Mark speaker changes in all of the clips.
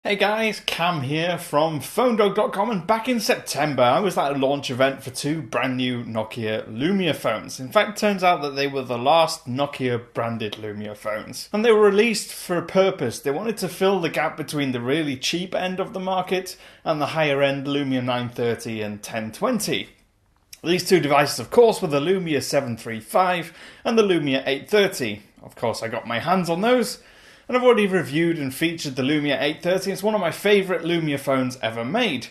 Speaker 1: Hey guys, Cam here from PhoneDog.com, and back in September I was at a launch event for two brand new Nokia Lumia phones. In fact, it turns out that they were the last Nokia branded Lumia phones. And they were released for a purpose. They wanted to fill the gap between the really cheap end of the market and the higher end Lumia 930 and 1020. These two devices, of course, were the Lumia 735 and the Lumia 830. Of course, I got my hands on those. And I've already reviewed and featured the Lumia 830. It's one of my favourite Lumia phones ever made.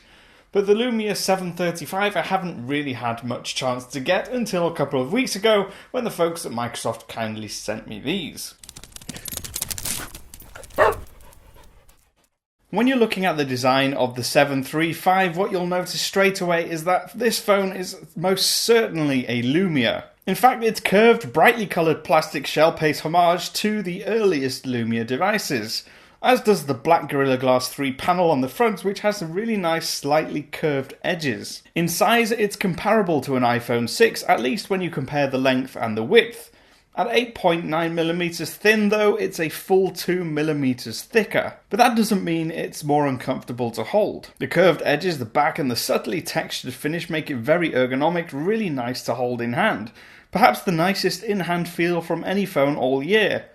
Speaker 1: But the Lumia 735 I haven't really had much chance to get until a couple of weeks ago when the folks at Microsoft kindly sent me these. When you're looking at the design of the 735, what you'll notice straight away is that this phone is most certainly a Lumia. In fact, its curved, brightly coloured plastic shell pays homage to the earliest Lumia devices, as does the black Gorilla Glass 3 panel on the front, which has some really nice, slightly curved edges. In size, it's comparable to an iPhone 6, at least when you compare the length and the width. At 8.9mm thin though, it's a full 2mm thicker. But that doesn't mean it's more uncomfortable to hold. The curved edges, the back and the subtly textured finish make it very ergonomic, really nice to hold in hand. Perhaps the nicest in-hand feel from any phone all year.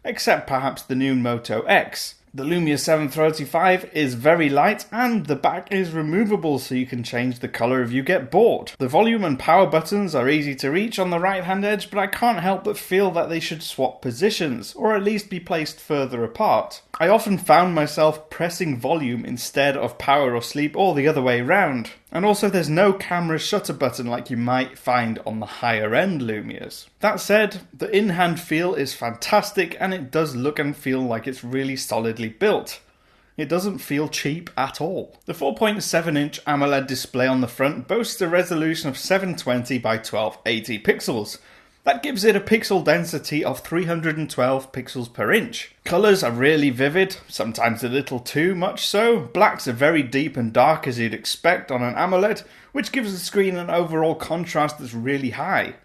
Speaker 1: Except perhaps the new Moto X. The Lumia 735 is very light and the back is removable so you can change the colour if you get bored. The volume and power buttons are easy to reach on the right hand edge, but I can't help but feel that they should swap positions, or at least be placed further apart. I often found myself pressing volume instead of power or sleep, or the other way round. And also there's no camera shutter button like you might find on the higher end Lumias. That said, the in-hand feel is fantastic and it does look and feel like it's really solidly built. It doesn't feel cheap at all. The 4.7-inch AMOLED display on the front boasts a resolution of 720 by 1280 pixels. That gives it a pixel density of 312 pixels per inch. Colours are really vivid, sometimes a little too much so. Blacks are very deep and dark as you'd expect on an AMOLED, which gives the screen an overall contrast that's really high.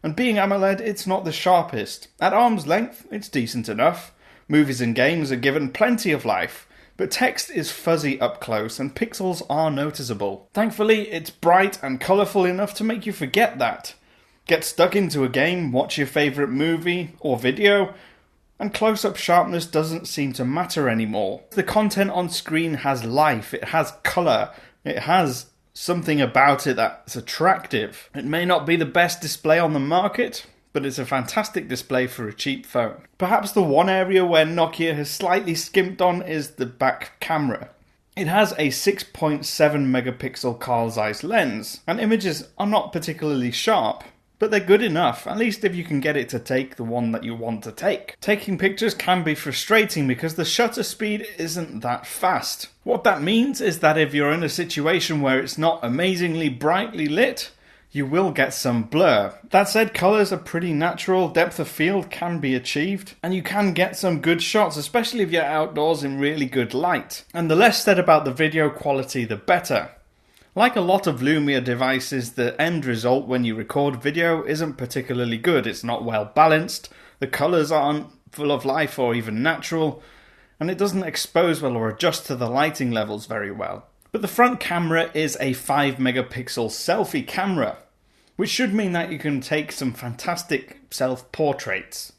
Speaker 1: And being AMOLED, it's not the sharpest. At arm's length, it's decent enough. Movies and games are given plenty of life, but text is fuzzy up close and pixels are noticeable. Thankfully, it's bright and colourful enough to make you forget that. Get stuck into a game, watch your favourite movie or video, and close-up sharpness doesn't seem to matter anymore. The content on screen has life, it has colour, it has something about it that's attractive. It may not be the best display on the market, but it's a fantastic display for a cheap phone. Perhaps the one area where Nokia has slightly skimped on is the back camera. It has a 6.7 megapixel Carl Zeiss lens, and images are not particularly sharp. But they're good enough, at least if you can get it to take the one that you want to take. Taking pictures can be frustrating because the shutter speed isn't that fast. What that means is that if you're in a situation where it's not amazingly brightly lit, you will get some blur. That said, colours are pretty natural, depth of field can be achieved, and you can get some good shots, especially if you're outdoors in really good light. And the less said about the video quality, the better. Like a lot of Lumia devices, the end result when you record video isn't particularly good. It's not well balanced, the colours aren't full of life or even natural, and it doesn't expose well or adjust to the lighting levels very well. But the front camera is a 5 megapixel selfie camera, which should mean that you can take some fantastic self-portraits.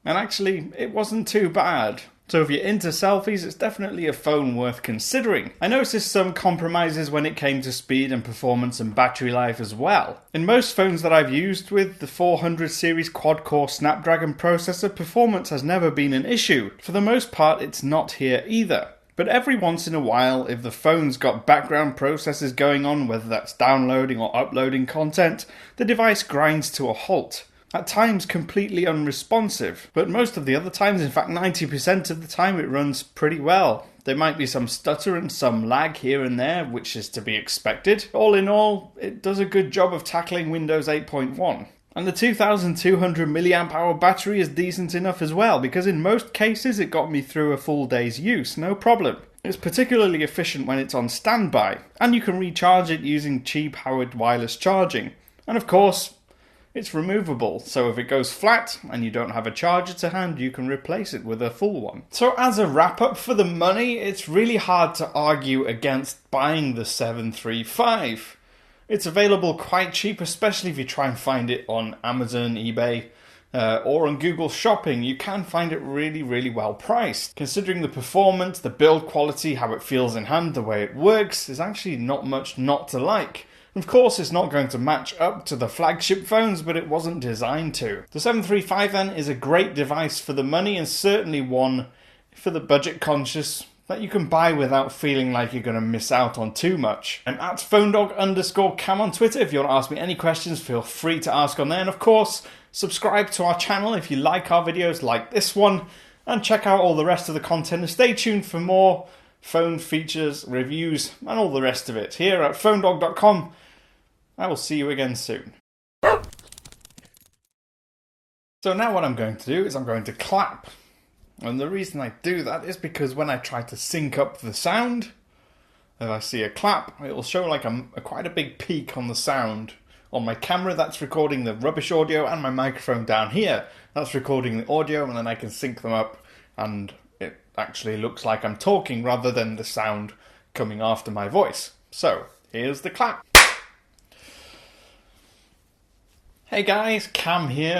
Speaker 1: And actually, it wasn't too bad. So if you're into selfies, it's definitely a phone worth considering. I noticed some compromises when it came to speed and performance and battery life as well. In most phones that I've used with the 400 series quad-core Snapdragon processor, performance has never been an issue. For the most part, it's not here either. But every once in a while, if the phone's got background processes going on, whether that's downloading or uploading content, the device grinds to a halt. At times completely unresponsive, but most of the other times, in fact 90% of the time, it runs pretty well. There might be some stutter and some lag here and there, which is to be expected. All in all, it does a good job of tackling Windows 8.1. And the 2200 mAh battery is decent enough as well, because in most cases it got me through a full day's use, no problem. It's particularly efficient when it's on standby, and you can recharge it using cheap powered wireless charging. And of course, It's removable, so if it goes flat and you don't have a charger to hand, you can replace it with a full one. So as a wrap up for the money, it's really hard to argue against buying the 735. It's available quite cheap, especially if you try and find it on Amazon, eBay, or on Google Shopping. You can find it really, really well priced. Considering the performance, the build quality, how it feels in hand, the way it works, there's actually not much not to like. Of course, it's not going to match up to the flagship phones, but it wasn't designed to. The 735 then is a great device for the money, and certainly one for the budget conscious that you can buy without feeling like you're going to miss out on too much. I'm at phonedog_cam on Twitter. If you want to ask me any questions, feel free to ask on there. And of course, subscribe to our channel if you like our videos like this one, and check out all the rest of the content, and stay tuned for more phone features, reviews, and all the rest of it here at phonedog.com. I will see you again soon. So now what I'm going to do is I'm going to clap. And the reason I do that is because when I try to sync up the sound, if I see a clap, it will show like quite a big peak on the sound. On my camera, that's recording the rubbish audio, and my microphone down here, that's recording the audio, and then I can sync them up, and it actually looks like I'm talking rather than the sound coming after my voice. So, here's the clap. Hey guys, Cam here.